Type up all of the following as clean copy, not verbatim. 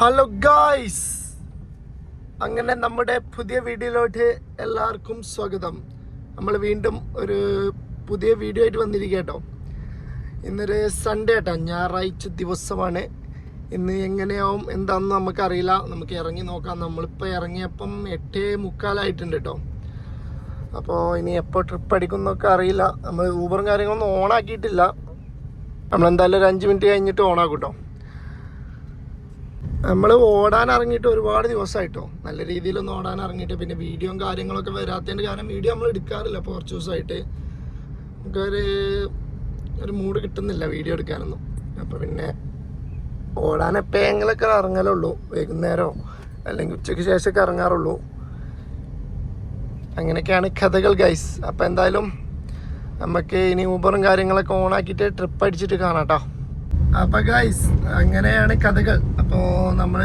Hello guys, അങ്ങനെ നമ്മുടെ പുതിയ വീഡിയോയിലോട്ട് എല്ലാവർക്കും സ്വാഗതം. നമ്മൾ വീണ്ടും ഒരു പുതിയ വീഡിയോ ആയിട്ട് വന്നിരിക്കുക കേട്ടോ. ഇന്നൊരു സൺഡേ കേട്ടോ, ഞായറാഴ്ച ദിവസമാണ്. ഇന്ന് എങ്ങനെയാവും എന്താണെന്ന് നമുക്കറിയില്ല, നമുക്ക് ഇറങ്ങി നോക്കാം. നമ്മളിപ്പോൾ ഇറങ്ങിയപ്പം 8:45 കേട്ടോ. അപ്പോൾ ഇനി എപ്പോൾ ട്രിപ്പ് അടിക്കുന്നൊക്കെ അറിയില്ല. നമ്മൾ ഊബറും കാര്യങ്ങളൊന്നും ഓണാക്കിയിട്ടില്ല. നമ്മളെന്തായാലും ഒരു 5 മിനിറ്റ് കഴിഞ്ഞിട്ട് ഓണാക്കും കേട്ടോ. നമ്മൾ ഓടാൻ ഇറങ്ങിയിട്ട് ഒരുപാട് ദിവസമായിട്ടോ, നല്ല രീതിയിലൊന്നും ഓടാൻ ഇറങ്ങിയിട്ട്. പിന്നെ വീഡിയോയും കാര്യങ്ങളൊക്കെ വരാത്തതിൻ്റെ കാരണം വീഡിയോ നമ്മൾ എടുക്കാറില്ല. അപ്പോൾ കുറച്ച് ദിവസമായിട്ട് നമുക്കൊരു മൂഡ് കിട്ടുന്നില്ല വീഡിയോ എടുക്കാനൊന്നും. അപ്പോൾ പിന്നെ ഓടാൻ എപ്പോഴെങ്കിലൊക്കെ ഇറങ്ങലുള്ളൂ, വൈകുന്നേരമോ അല്ലെങ്കിൽ ഉച്ചയ്ക്ക് ശേഷമൊക്കെ ഇറങ്ങാറുള്ളൂ. അങ്ങനെയൊക്കെയാണ് കഥകൾ ഗൈസ്. അപ്പോൾ എന്തായാലും നമുക്ക് ഇനി ഊബറും കാര്യങ്ങളൊക്കെ ഓണാക്കിയിട്ട് ട്രിപ്പ് അടിച്ചിട്ട് കാണാം കേട്ടോ. അപ്പോൾ ഗൈസ് അങ്ങനെയാണ് കഥകൾ. അപ്പോൾ നമ്മൾ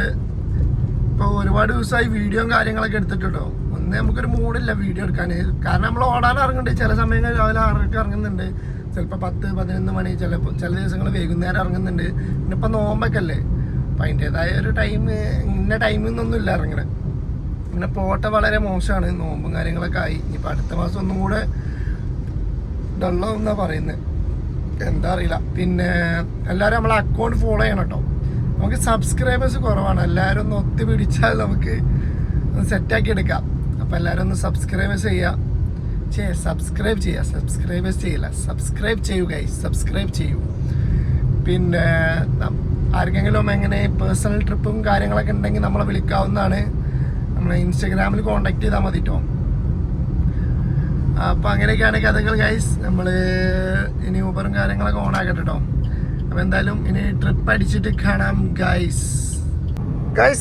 ഇപ്പോൾ ഒരുപാട് ദിവസമായി വീഡിയോയും കാര്യങ്ങളൊക്കെ എടുത്തിട്ടുണ്ടോ. ഒന്ന് നമുക്കൊരു മൂഡില്ല വീഡിയോ എടുക്കാൻ, കാരണം നമ്മൾ ഓടാൻ ഇറങ്ങുന്നുണ്ട്. ചില സമയങ്ങളിൽ രാവിലെ 6:00 ഇറങ്ങുന്നുണ്ട്, ചിലപ്പോൾ 10-11 മണി, ചില ദിവസങ്ങൾ വൈകുന്നേരം ഇറങ്ങുന്നുണ്ട്. പിന്നെ ഇപ്പോൾ നോമ്പൊക്കെ അല്ലേ, അപ്പം അതിൻ്റേതായ ഒരു ടൈം, ഇന്ന ടൈമിൽ നിന്നൊന്നും ഇല്ല ഇറങ്ങണത്. പിന്നെ പോട്ടെ വളരെ മോശമാണ്, നോമ്പും കാര്യങ്ങളൊക്കെ ആയി. ഇനിയിപ്പോൾ അടുത്ത മാസം ഒന്നും കൂടെ ഡള്ളാവും എന്നാണ് പറയുന്നത്, എന്താ അറിയില്ല. പിന്നെ എല്ലാവരും നമ്മളെ അക്കൗണ്ട് ഫോളോ ചെയ്യണം കേട്ടോ. നമുക്ക് സബ്സ്ക്രൈബേഴ്സ് കുറവാണ്, എല്ലാവരും ഒന്ന് ഒത്തുപിടിച്ചാൽ നമുക്ക് ഒന്ന് സെറ്റാക്കി എടുക്കാം. അപ്പോൾ എല്ലാവരും ഒന്ന് സബ്സ്ക്രൈബേഴ്സ് സബ്സ്ക്രൈബേഴ്സ് ചെയ്യില്ല, സബ്സ്ക്രൈബ് ചെയ്യൂ ഗൈസ്, സബ്സ്ക്രൈബ് ചെയ്യൂ. പിന്നെ ആർക്കെങ്കിലും എങ്ങനെ പേഴ്സണൽ ട്രിപ്പും കാര്യങ്ങളൊക്കെ ഉണ്ടെങ്കിൽ നമ്മളെ വിളിക്കാവുന്നതാണ്. നമ്മളെ ഇൻസ്റ്റഗ്രാമിൽ കോൺടാക്ട് ചെയ്താൽ മതി കേട്ടോ. അപ്പോൾ അങ്ങനെയൊക്കെയാണ് കഥകൾ ഗൈസ്. നമ്മൾ ഇനി ഊബറും കാര്യങ്ങളൊക്കെ ഓണാക്കട്ടെ കേട്ടോ. അപ്പോൾ എന്തായാലും ഇനി ട്രിപ്പ് അടിച്ചിട്ട് കാണാം ഗൈസ്.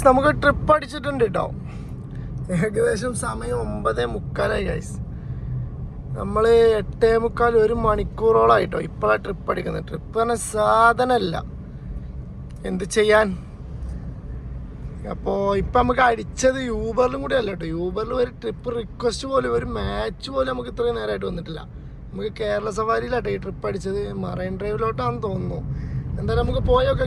നമുക്ക് ട്രിപ്പ് അടിച്ചിട്ടുണ്ട് കേട്ടോ. ഏകദേശം സമയം 9:45 ഗൈസ്. നമ്മൾ 8:45, 1 മണിക്കൂറോളായിട്ടോ ഇപ്പോഴാണ് ട്രിപ്പ് അടിക്കുന്നത്. ട്രിപ്പ് പറഞ്ഞ സാധനമല്ല, എന്ത് ചെയ്യാൻ. അപ്പോൾ ഇപ്പം നമുക്ക് അടിച്ചത് യൂബറിലും കൂടി അല്ല കേട്ടോ. യൂബറിൽ ഒരു ട്രിപ്പ് റിക്വസ്റ്റ് പോലും, ഒരു മാച്ച് പോലും നമുക്ക് ഇത്രയും നേരമായിട്ട് വന്നിട്ടില്ല. നമുക്ക് കേരള സഫാരിയിലാട്ടോ ഈ ട്രിപ്പ് അടിച്ചത്, മറൈൻ ഡ്രൈവിലോട്ടാണെന്ന് തോന്നുന്നു. എന്തായാലും നമുക്ക് പോയൊക്കെ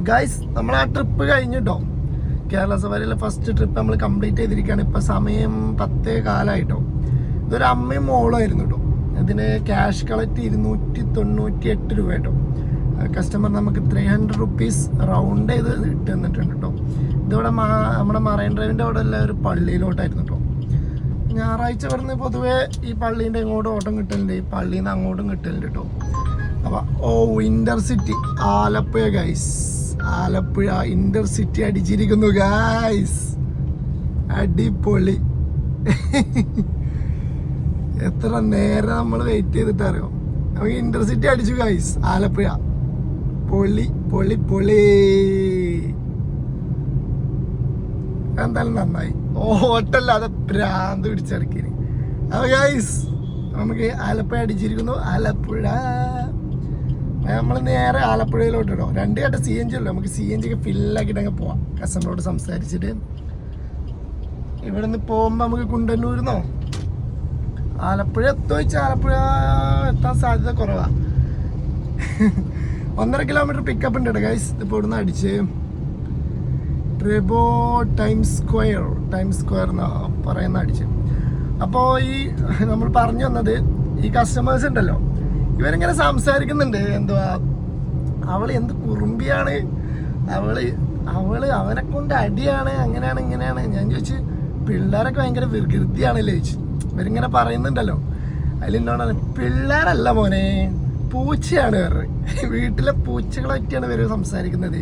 ഗൈസ് നമ്മൾ ആ ട്രിപ്പ് കഴിഞ്ഞിട്ടോ. കേരള സഫാരിയിലെ ഫസ്റ്റ് ട്രിപ്പ് നമ്മൾ കംപ്ലീറ്റ് ചെയ്തിരിക്കുകയാണ്. ഇപ്പം സമയം 10:15 ഇതൊരു അമ്മയും മോളുമായിരുന്നു കേട്ടോ. ഇതിന് ക്യാഷ് കളക്ട് 298 രൂപ കേട്ടോ. കസ്റ്റമർ നമുക്ക് 300 റുപ്പീസ് റൗണ്ട് ചെയ്ത് ഇട്ട് തന്നിട്ടുണ്ട് കേട്ടോ. ഇതിവിടെ നമ്മുടെ മറൈൻ ഡ്രൈവിൻ്റെ അവിടെ ഉള്ള ഒരു പള്ളിയിലോട്ടായിരുന്നു കേട്ടോ. ഞായറാഴ്ച പറഞ്ഞ് പൊതുവേ ഈ പള്ളീൻ്റെ ഇങ്ങോട്ടും ഓട്ടം കിട്ടലുണ്ട്, ഈ പള്ളിയിൽ നിന്ന് അങ്ങോട്ടും കിട്ടലുണ്ട് കേട്ടോ. അപ്പോൾ intercity Alappuzha guys, Alappuzha intercity അടിച്ചിരിക്കുന്നു ഗൈസ്, അടിപൊളി. എത്ര നേരം നമ്മൾ വെയിറ്റ് ചെയ്തിട്ടറിയോ. നമുക്ക് ഇന്റർസിറ്റി അടിച്ചു ഗൈസ്, ആലപ്പുഴ. പൊളി പൊളി പൊളി, എന്തായാലും നന്നായി. ഓട്ടല്ലാതെ ഭ്രാന്ത് പിടിച്ചടക്കിന്. അപ്പോൾ ഗൈസ് നമുക്ക് ആലപ്പുഴ അടിച്ചിരിക്കുന്നു. ആലപ്പുഴ നമ്മൾ നേരെ ആലപ്പുഴയിലോട്ട് ഇടോ. 2 ഘട്ടം CNG ഉള്ളൂ. നമുക്ക് CNG ഒക്കെ ഫില്ലാക്കിയിട്ട് അങ്ങ് പോവാം. കസ്റ്റമറോട് സംസാരിച്ചിട്ട് ഇവിടെ നിന്ന് പോകുമ്പോൾ നമുക്ക് കുണ്ടന്നൂരിന്നോ ആലപ്പുഴ എത്തുവെച്ചാൽ ആലപ്പുഴ എത്താൻ സാധ്യത കുറവാണ്. 1.5 കിലോമീറ്റർ പിക്കപ്പ് ഉണ്ട് കേട്ടോ ഗൈസ്. ഇപ്പോൾ ഇവിടുന്ന് അടിച്ച് ട്രിബോ ടൈംസ് സ്ക്വയർ എന്നാ പറയുന്ന അടിച്ച്. അപ്പോൾ ഈ നമ്മൾ പറഞ്ഞു വന്നത്, ഈ കസ്റ്റമേഴ്സ് ഉണ്ടല്ലോ, ഇവരിങ്ങനെ സംസാരിക്കുന്നുണ്ട്. എന്തുവാ അവൾ എന്ത് കുറുമ്പിയാണ്, അവനെ കൊണ്ട് അടിയാണ്, അങ്ങനെയാണ് ഇങ്ങനെയാണ്. ഞാൻ ചോദിച്ചു, പിള്ളേരൊക്കെ ഭയങ്കര വികൃതിയാണല്ലേ ചോദിച്ചു. ഇവരിങ്ങനെ പറയുന്നുണ്ടല്ലോ. അതിലെന്താണ്, പിള്ളേരല്ല മോനെ, പൂച്ചയാണ് വേറെ, വീട്ടിലെ പൂച്ചകളെ പറ്റിയാണ് ഇവർ സംസാരിക്കുന്നത്.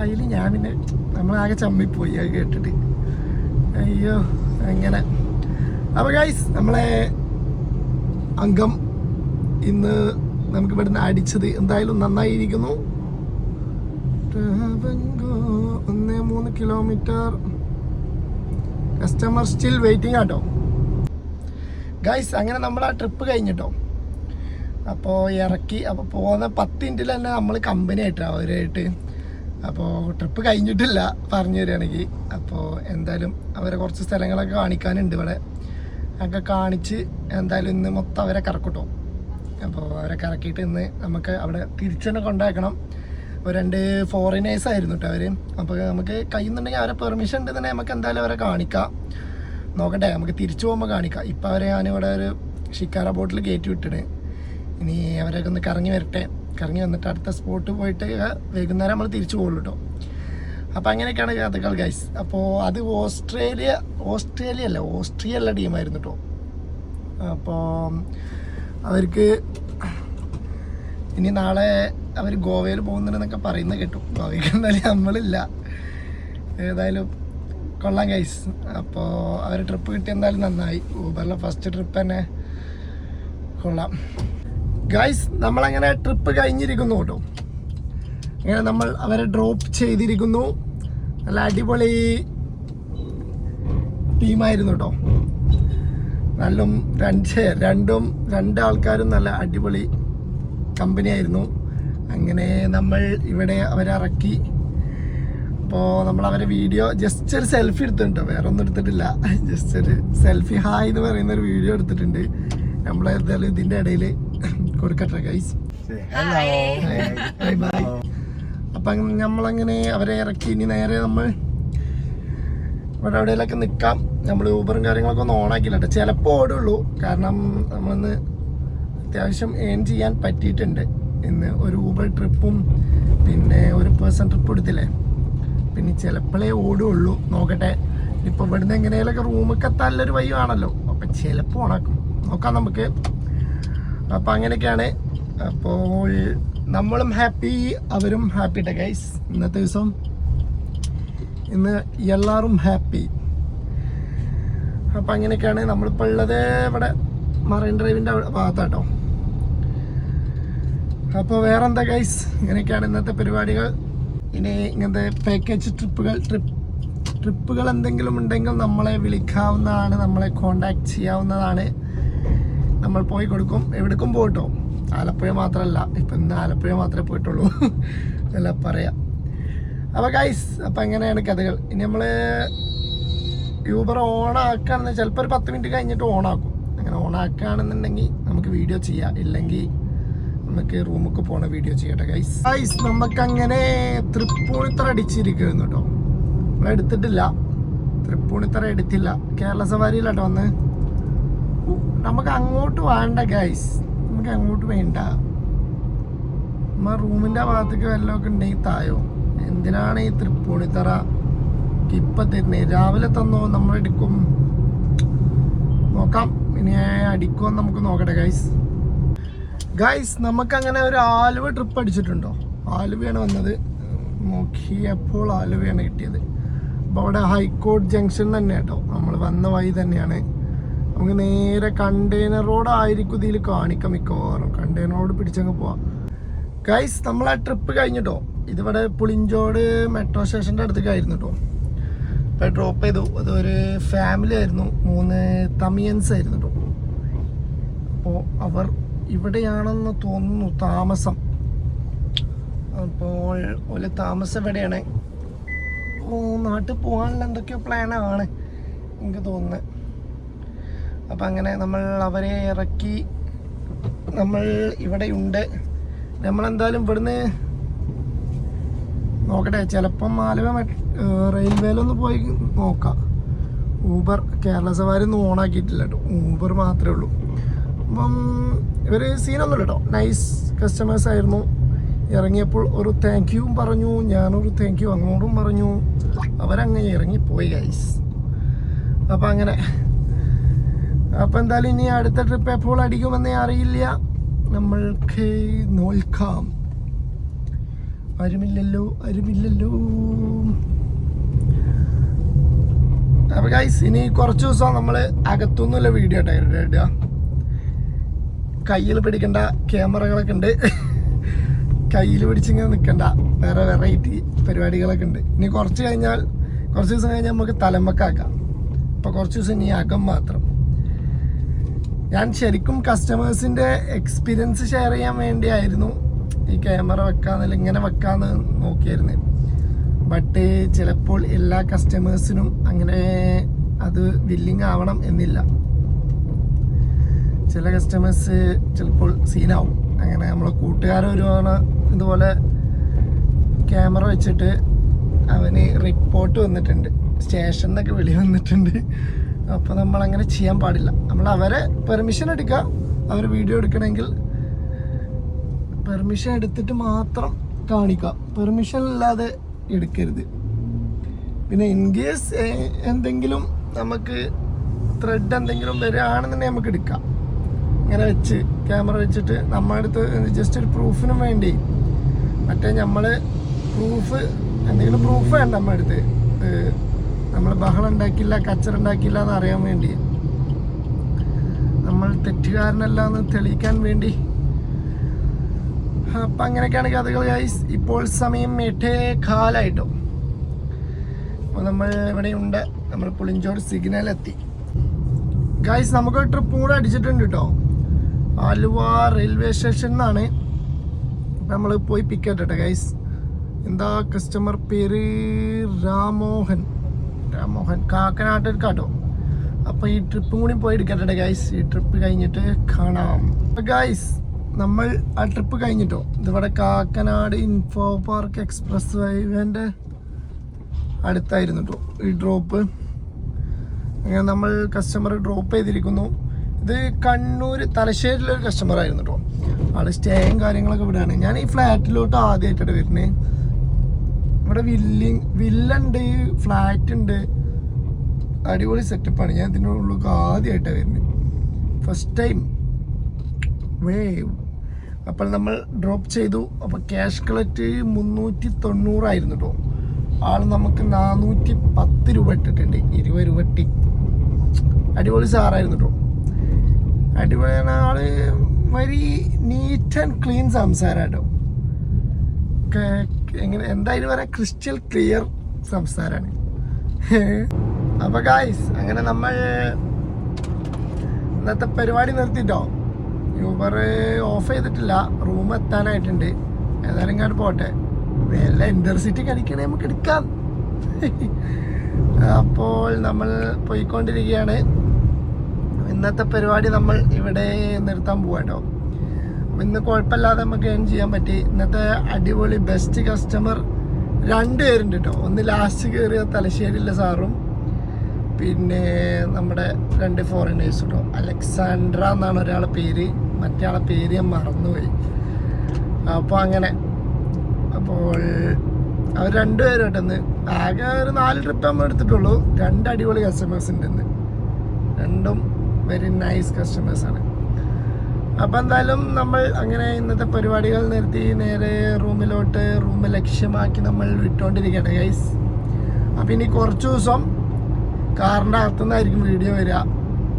അതിൽ ഞാൻ പിന്നെ നമ്മളാകെ ചമ്മിപ്പോയി അത് കേട്ടിട്ട്. അയ്യോ അങ്ങനെ. അപ്പോൾ ഗൈസ് നമ്മളെ അംഗം ഇന്ന് നമുക്ക് ഇവിടുന്ന് അടിച്ചത് എന്തായാലും നന്നായിരിക്കുന്നു. 1.3 കിലോമീറ്റർ. കസ്റ്റമർ സ്റ്റിൽ വെയിറ്റിംഗ് ആട്ടോ ഗൈസ്. അങ്ങനെ നമ്മൾ ആ ട്രിപ്പ് കഴിഞ്ഞിട്ടോ. അപ്പോൾ ഇറക്കി. അപ്പോൾ പോകുന്ന 10 മിനിറ്റിൽ തന്നെ നമ്മൾ കമ്പനി ആയിട്ടാണ് അവരായിട്ട്. അപ്പോൾ ട്രിപ്പ് കഴിഞ്ഞിട്ടില്ല പറഞ്ഞു തരികയാണെങ്കിൽ. അപ്പോൾ എന്തായാലും അവരെ കുറച്ച് സ്ഥലങ്ങളൊക്കെ കാണിക്കാനുണ്ട് ഇവിടെ. ഒക്കെ കാണിച്ച് എന്തായാലും ഇന്ന് മൊത്തം അവരെ കറക്കട്ടോ. അപ്പോൾ അവരെ കറക്കിയിട്ട് ഇന്ന് നമുക്ക് അവിടെ തിരിച്ചു തന്നെ കൊണ്ടാക്കണം. 2 ഫോറിനേഴ്സ് ആയിരുന്നു കേട്ടോ അവർ. അപ്പോൾ നമുക്ക് കഴിയുന്നുണ്ടെങ്കിൽ അവരെ പെർമിഷൻ ഉണ്ടെന്നുണ്ടെങ്കിൽ നമുക്ക് എന്തായാലും അവരെ കാണിക്കാം. നോക്കട്ടെ, നമുക്ക് തിരിച്ചു പോകുമ്പോൾ കാണിക്കാം. ഇപ്പോൾ അവരെ ഞാനിവിടെ ഒരു ഷിക്കാര ബോട്ടിൽ കയറ്റി വിട്ടിട്ട് ഇനി അവരൊക്കെ ഒന്ന് കറങ്ങി വരട്ടെ. കറങ്ങി വന്നിട്ട് അടുത്ത സ്പോട്ട് പോയിട്ട് വൈകുന്നേരം നമ്മൾ തിരിച്ചു പോകുള്ളൂ കേട്ടോ. അപ്പോൾ അങ്ങനെയൊക്കെയാണ് കഥകൾ ഗൈസ്. അപ്പോൾ അത് ഓസ്ട്രിയ അല്ല ടീമായിരുന്നു കേട്ടോ. അപ്പോൾ അവർക്ക് ഇനി നാളെ അവർ ഗോവയിൽ പോകുന്നുണ്ടെന്നൊക്കെ പറയുന്നത് കേട്ടു. ഗോവയ്ക്ക് എന്തായാലും നമ്മളില്ല. ഏതായാലും കൊള്ളാം ഗൈസ്. അപ്പോൾ അവർ ട്രിപ്പ് കിട്ടി എന്തായാലും നന്നായി. ഊബറിലെ ഫസ്റ്റ് ട്രിപ്പ് തന്നെ കൊള്ളാം ഗൈസ്. നമ്മളങ്ങനെ ട്രിപ്പ് കഴിഞ്ഞിരിക്കുന്നു കേട്ടോ. അങ്ങനെ നമ്മൾ അവരെ ഡ്രോപ്പ് ചെയ്തിരിക്കുന്നു. നല്ല അടിപൊളി ടീമായിരുന്നു കേട്ടോ. രണ്ട് ആൾക്കാരും നല്ല അടിപൊളി കമ്പനിയായിരുന്നു. അങ്ങനെ നമ്മൾ ഇവിടെ അവരെ ഇറക്കി. അപ്പോൾ നമ്മൾ അവരെ വീഡിയോ ജസ്റ്റ് ഒരു സെൽഫി എടുത്തിട്ടുണ്ട്, വേറെ ഒന്നും എടുത്തിട്ടില്ല. ജസ്റ്റ് ഒരു സെൽഫി ഹായ് എന്ന് പറയുന്ന ഒരു വീഡിയോ എടുത്തിട്ടുണ്ട്. നമ്മളെന്തായാലും ഇതിൻ്റെ ഇടയിൽ കൊടുക്കട്ടെ ഗൈസ്. Bye bye. അപ്പം നമ്മളങ്ങനെ അവരെ ഇറക്കി. ഇനി നേരെ നമ്മൾ ഇവിടെ എവിടെയെങ്കിലൊക്കെ നിൽക്കാം. നമ്മൾ ഊബറും കാര്യങ്ങളൊക്കെ ഒന്ന് ഓണാക്കില്ല കേട്ടോ. ചിലപ്പോൾ ഓടുള്ളൂ, കാരണം നമ്മളിന്ന് അത്യാവശ്യം ഏൺ ചെയ്യാൻ പറ്റിയിട്ടുണ്ട്. ഇന്ന് ഒരു ഊബർ ട്രിപ്പും പിന്നെ ഒരു പേഴ്സൺ ട്രിപ്പ് എടുത്തില്ലേ, പിന്നെ ചിലപ്പോഴേ ഓടുകയുള്ളൂ. നോക്കട്ടെ, ഇപ്പോൾ ഇവിടുന്ന് എങ്ങനെയൊക്കെ റൂമൊക്കെ എത്താനുള്ളൊരു വഴിയാണല്ലോ. അപ്പം ചിലപ്പോൾ ഓണാക്കും, നോക്കാം നമുക്ക്. അപ്പം അങ്ങനെയൊക്കെയാണ്. അപ്പോൾ നമ്മളും ഹാപ്പി, അവരും ഹാപ്പി ട്ടോ ഗൈസ്. ഇന്നത്തെ ദിവസം ഇന്ന് എല്ലാവരും ഹാപ്പി. അപ്പം അങ്ങനെയൊക്കെയാണ്. നമ്മളിപ്പോൾ ഉള്ളത് ഇവിടെ മറൈൻ ഡ്രൈവിൻ്റെ ഭാഗത്താട്ടോ. അപ്പോൾ വേറെ എന്താ ഗൈസ്, ഇങ്ങനെയൊക്കെയാണ് ഇന്നത്തെ പരിപാടികൾ. ഇനി ഇങ്ങനത്തെ പാക്കേജ് ട്രിപ്പുകൾ എന്തെങ്കിലും ഉണ്ടെങ്കിൽ നമ്മളെ വിളിക്കാവുന്നതാണ്, നമ്മളെ കോണ്ടാക്ട് ചെയ്യാവുന്നതാണ്. നമ്മൾ പോയി കൊടുക്കും, എവിടേക്കും പോയിട്ടോ. ആലപ്പുഴ മാത്രമല്ല, ഇപ്പം ഇന്ന് ആലപ്പുഴ മാത്രമേ പോയിട്ടുള്ളൂ അല്ല പറയാം. അപ്പോൾ ഗൈസ്, അപ്പം അങ്ങനെയാണ് കഥകൾ. ഇനി നമ്മൾ യൂബർ ഓണാക്കുകയാണെന്ന് ചിലപ്പോൾ ഒരു 10 മിനിറ്റ് കഴിഞ്ഞിട്ട് ഓണാക്കും. അങ്ങനെ ഓണാക്കുകയാണെന്നുണ്ടെങ്കിൽ നമുക്ക് വീഡിയോ ചെയ്യാം, ഇല്ലെങ്കിൽ നമുക്ക് റൂമൊക്കെ പോണ വീഡിയോ ചെയ്യട്ടെ ഗൈസ്. നമുക്കങ്ങനെ തൃപ്പൂണിത്തറ അടിച്ചിരിക്കുന്നു കേട്ടോ. നമ്മളെടുത്തിട്ടില്ല, തൃപ്പൂണിത്തറ എടുത്തില്ല. കേരള സവാരിയിലാട്ടോ വന്ന്. നമുക്ക് അങ്ങോട്ട് വേണ്ട ഗൈസ്, നമുക്ക് അങ്ങോട്ട് വേണ്ട. നമ്മ റൂമിൻ്റെ ഭാഗത്തേക്ക് വല്ലതൊക്കെ ഉണ്ടെങ്കിൽ തായോ. എന്തിനാണ് ഈ തൃപ്പൂണിത്തറ ഇപ്പം തരുന്നത്? രാവിലെ തന്നോ, നമ്മളെടുക്കും, നോക്കാം. ഇനി അടിക്കുമെന്ന് നമുക്ക് നോക്കട്ടെ ഗൈസ്. നമുക്കങ്ങനെ ഒരു ആലുവ ട്രിപ്പ് അടിച്ചിട്ടുണ്ടോ? ആലുവയാണ് വന്നത്, നോക്കിയപ്പോൾ ആലുവയാണ് കിട്ടിയത്. അപ്പോൾ അവിടെ ഹൈക്കോർട്ട് ജംഗ്ഷൻ തന്നെ കേട്ടോ, നമ്മൾ വന്ന വഴി തന്നെയാണ്. നമുക്ക് നേരെ കണ്ടെയ്നർ റോഡ് ആയിരിക്കും ഇതിൽ കാണിക്കാം മിക്കവാറും. കണ്ടെയ്നർ റോഡ് പിടിച്ചങ്ങ് പോവാം ഗൈസ്. നമ്മൾ ആ ട്രിപ്പ് കഴിഞ്ഞിട്ടോ, ഇതിവിടെ പുളിഞ്ചോട് മെട്രോ സ്റ്റേഷൻ്റെ അടുത്തേക്കായിരുന്നു കേട്ടോ. അപ്പോൾ ഡ്രോപ്പ് ചെയ്തു. അതൊരു ഫാമിലി ആയിരുന്നു, 3 തമിയൻസ് ആയിരുന്നു കേട്ടോ. അപ്പോൾ അവർ ഇവിടെയാണെന്ന് തോന്നുന്നു താമസം. അപ്പോൾ ഒരു താമസം എവിടെയാണ്? നാട്ടിൽ പോകാനുള്ള എന്തൊക്കെയോ പ്ലാനാണ് എനിക്ക് തോന്നുന്നത്. അപ്പം അങ്ങനെ നമ്മൾ അവരെ ഇറക്കി. നമ്മൾ ഇവിടെയുണ്ട്. നമ്മളെന്തായാലും ഇവിടുന്ന് നോക്കട്ടെ, ചിലപ്പം ആലുവ റെയിൽവേയിലൊന്ന് പോയി നോക്കാം. ഊബർ കേരള സവാരി ഒന്നും ഓണാക്കിയിട്ടില്ല കേട്ടോ, ഊബർ മാത്രമേ ഉള്ളൂ. അപ്പം ഇവർ സീനൊന്നുമില്ല കേട്ടോ, നൈസ് കസ്റ്റമേഴ്സ് ആയിരുന്നു. ഇറങ്ങിയപ്പോൾ ഒരു താങ്ക് യുവും പറഞ്ഞു, ഞാനൊരു താങ്ക് യു അങ്ങോട്ടും പറഞ്ഞു. അവരങ്ങനെ ഇറങ്ങിപ്പോയി ഗൈസ്. അപ്പം അങ്ങനെ. അപ്പം എന്തായാലും ഇനി അടുത്ത ട്രിപ്പ് എപ്പോൾ അടിക്കുമെന്നേ അറിയില്ല, നമ്മൾക്ക് നോക്കാം. ആരുമില്ലല്ലോ. അപ്പം ഗൈസ്, ഇനി കുറച്ച് ദിവസം നമ്മൾ അകത്തൊന്നുമില്ല വീഡിയോ ഇടുക. കയ്യിൽ പിടിക്കേണ്ട ക്യാമറകളൊക്കെ ഉണ്ട്, കയ്യിൽ പിടിച്ചിങ്ങനെ നിൽക്കണ്ട. വേറെ വെറൈറ്റി പരിപാടികളൊക്കെ ഉണ്ട്. ഇനി കുറച്ച് ദിവസം കഴിഞ്ഞാൽ നമുക്ക് തലമക്കാക്കാം. ഇപ്പോൾ കുറച്ച് ദിവസം ഇനി അകം മാത്രം. ഞാൻ ശരിക്കും കസ്റ്റമേഴ്സിൻ്റെ എക്സ്പീരിയൻസ് ഷെയർ ചെയ്യാൻ വേണ്ടിയായിരുന്നു ഈ ക്യാമറ വെക്കാന്നില്ല, ഇങ്ങനെ വെക്കാന്ന് നോക്കിയായിരുന്നു. ബട്ട് ചിലപ്പോൾ എല്ലാ കസ്റ്റമേഴ്സിനും അങ്ങനെ അത് വില്ലിങ് ആവണം എന്നില്ല. ചില കസ്റ്റമേഴ്സ് ചിലപ്പോൾ സീനാവും. അങ്ങനെ നമ്മളെ കൂട്ടുകാരൊരുമാണ് ഇതുപോലെ ക്യാമറ വെച്ചിട്ട് അവന് റിപ്പോർട്ട് വന്നിട്ടുണ്ട്, സ്റ്റേഷനിൽ നിന്നൊക്കെ വിളി വന്നിട്ടുണ്ട്. അപ്പോൾ നമ്മളങ്ങനെ ചെയ്യാൻ പാടില്ല. നമ്മൾ അവരെ പെർമിഷൻ എടുക്കുക, അവർ വീഡിയോ എടുക്കണമെങ്കിൽ പെർമിഷൻ എടുത്തിട്ട് മാത്രം കാണിക്കുക, പെർമിഷൻ ഇല്ലാതെ എടുക്കരുത്. പിന്നെ ഇൻ കേസ് എന്തെങ്കിലും നമുക്ക് ത്രെഡ് എന്തെങ്കിലും വരികയാണെന്നുണ്ടെങ്കിൽ നമുക്ക് എടുക്കാം. ഇങ്ങനെ വെച്ച് ക്യാമറ വെച്ചിട്ട് നമ്മളടുത്ത് ജസ്റ്റ് ഒരു പ്രൂഫിനും വേണ്ടി, മറ്റേ നമ്മൾ എന്തെങ്കിലും പ്രൂഫ് വേണ്ട നമ്മുടെ അടുത്ത്, നമ്മൾ ബഹളം ഉണ്ടാക്കില്ല, കച്ചറ ഉണ്ടാക്കില്ല എന്ന് അറിയാൻ വേണ്ടി, നമ്മൾ തെറ്റുകാരനല്ല എന്ന് തെളിയിക്കാൻ വേണ്ടി. അപ്പം അങ്ങനെയൊക്കെയാണ് കഥകൾ ഗൈസ്. ഇപ്പോൾ സമയം 8:15. അപ്പോൾ നമ്മൾ ഇവിടെയുണ്ട്, നമ്മൾ പുളിഞ്ചോട് സിഗ്നലെത്തി ഗൈസ്. നമുക്കൊരു ട്രിപ്പ് കൂടെ അടിച്ചിട്ടുണ്ട് കേട്ടോ, ആലുവ റെയിൽവേ സ്റ്റേഷനിൽ നിന്നാണ് നമ്മൾ പോയി പിക്ക് ചെയ്തിട്ടെ ഗൈസ്. എന്താ കസ്റ്റമർ പേര്? രാമോഹൻ കാക്കനാട്ടിൽ കാട്ടോ. അപ്പോൾ ഈ ട്രിപ്പും കൂടി പോയി എടുക്കട്ടെ ഗൈസ്. ഈ ട്രിപ്പ് കഴിഞ്ഞിട്ട് കാണാം ഗൈസ്. നമ്മൾ ആ ട്രിപ്പ് കഴിഞ്ഞിട്ടോ, ഇതിവിടെ കാക്കനാട് ഇൻഫോ പാർക്ക് എക്സ്പ്രസ് ഹൈവേൻ്റെ അടുത്തായിരുന്നു കേട്ടോ ഈ ഡ്രോപ്പ്. അങ്ങനെ നമ്മൾ കസ്റ്റമർ ഡ്രോപ്പ് ചെയ്തിരിക്കുന്നു. ഇത് കണ്ണൂർ തലശ്ശേരിയിലൊരു കസ്റ്റമർ ആയിരുന്നു കേട്ടോ. ആള് സ്റ്റേയും കാര്യങ്ങളൊക്കെ ഇവിടെയാണ്. ഞാൻ ഈ ഫ്ലാറ്റിലോട്ട് ആദ്യമായിട്ടാണ് വരുന്നത്. ഇവിടെ വില്ലുണ്ട്, ഫ്ലാറ്റ് ഉണ്ട്, അടിപൊളി സെറ്റപ്പാണ്. ഞാൻ ഇതിൻ്റെ ഉള്ളിൽ ആദ്യമായിട്ടാണ് വരുന്നത്, ഫസ്റ്റ് ടൈം. അപ്പോൾ നമ്മൾ ഡ്രോപ്പ് ചെയ്തു. അപ്പോൾ ക്യാഷ് കളക്ട് 390 ആയിരുന്നു കേട്ടോ. ആൾ നമുക്ക് 410 രൂപ ഇട്ടിട്ടുണ്ട്, 20 രൂപ ടി. അടിപൊളി സാറായിരുന്നു കേട്ടോ, അടിപൊളിയാണ് ആള്. വെരി നീറ്റ് ആൻഡ് ക്ലീൻ സംസാരം കേട്ടോ. എങ്ങനെ എന്തായാലും പറയാം, ക്രിസ്റ്റൽ ക്ലിയർ സംസാരമാണ്. അപ്പോൾ ഗായ്സ്, അങ്ങനെ നമ്മൾ ഇന്നത്തെ പരിപാടി നിർത്തിട്ടോ. യൂബർ ഓഫ് ചെയ്തിട്ടില്ല, റൂം എത്താനായിട്ടുണ്ട്. ഏതായാലും ഇങ്ങോട്ട് പോട്ടെ, വല്ല ഇൻ്റർസിറ്റി കളിക്കണേ നമുക്ക് എടുക്കാം. അപ്പോൾ നമ്മൾ പോയിക്കൊണ്ടിരിക്കുകയാണ്. ഇന്നത്തെ പരിപാടി നമ്മൾ ഇവിടെ നിർത്താൻ പോവാട്ടോ. ഇന്ന് കുഴപ്പമില്ലാതെ നമുക്ക് ഏൺ ചെയ്യാൻ പറ്റി. ഇന്നത്തെ അടിപൊളി ബെസ്റ്റ് കസ്റ്റമർ 2 പേരുണ്ട് കേട്ടോ. ഒന്ന് ലാസ്റ്റ് കയറിയ തലശ്ശേരിയിലെ സാറും, പിന്നെ നമ്മുടെ 2 ഫോറിനേഴ്സ് കേട്ടോ. അലക്സാൻഡ്ര എന്നാണ് ഒരാളെ പേര്, മറ്റേ ആളെ പേര് ഞാൻ മറന്നുപോയി. അപ്പോൾ അങ്ങനെ, അപ്പോൾ അവർ 2 പേരും കേട്ടെന്ന്. ആകെ ഒരു 4 ട്രിപ്പ് നമ്മൾ എടുത്തിട്ടുള്ളൂ. 2 അടിപൊളി കസ്റ്റമേഴ്സ് ഉണ്ട് ഇന്ന്, 2 വെരി നൈസ് കസ്റ്റമേഴ്സാണ്. അപ്പം എന്തായാലും നമ്മൾ അങ്ങനെ ഇന്നത്തെ പരിപാടികൾ നിർത്തി നേരെ റൂം ലക്ഷ്യമാക്കി നമ്മൾ വിട്ടുകൊണ്ടിരിക്കട്ടെ ഗൈസ്. അപ്പം ഇനി കുറച്ച് ദിവസം കാറിൻ്റെ അകത്തുനിന്നായിരിക്കും വീഡിയോ വരിക.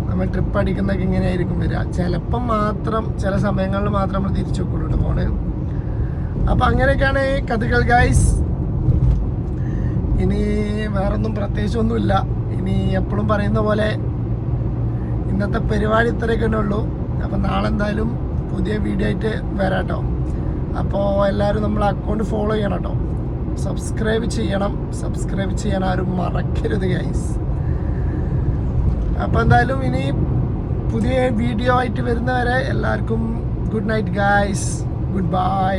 നമ്മൾ ട്രിപ്പ് അടിക്കുന്നതൊക്കെ ഇങ്ങനെയായിരിക്കും വരിക. ചിലപ്പം മാത്രം, ചില സമയങ്ങളിൽ മാത്രം നമ്മൾ തിരിച്ചു വെക്കുള്ളൂ ഫോണ്. അപ്പം അങ്ങനെയൊക്കെയാണ് കഥകൾ ഗൈസ്. ഇനി വേറൊന്നും പ്രത്യേകിച്ചൊന്നുമില്ല. ഇനി എപ്പോഴും പറയുന്ന പോലെ ഇന്നത്തെ പരിപാടി ഇത്രയൊക്കെ തന്നെ ഉള്ളൂ. അപ്പം നാളെ എന്തായാലും പുതിയ വീഡിയോ ആയിട്ട് വരാം കേട്ടോ. അപ്പോൾ എല്ലാവരും നമ്മളെ അക്കൗണ്ട് ഫോളോ ചെയ്യണം കേട്ടോ, സബ്സ്ക്രൈബ് ചെയ്യാൻ ആരും മറക്കരുത് ഗൈസ്. അപ്പോൾ എന്തായാലും ഇനി പുതിയ വീഡിയോ ആയിട്ട് വരുന്നവരെ എല്ലാവർക്കും good night guys, good bye.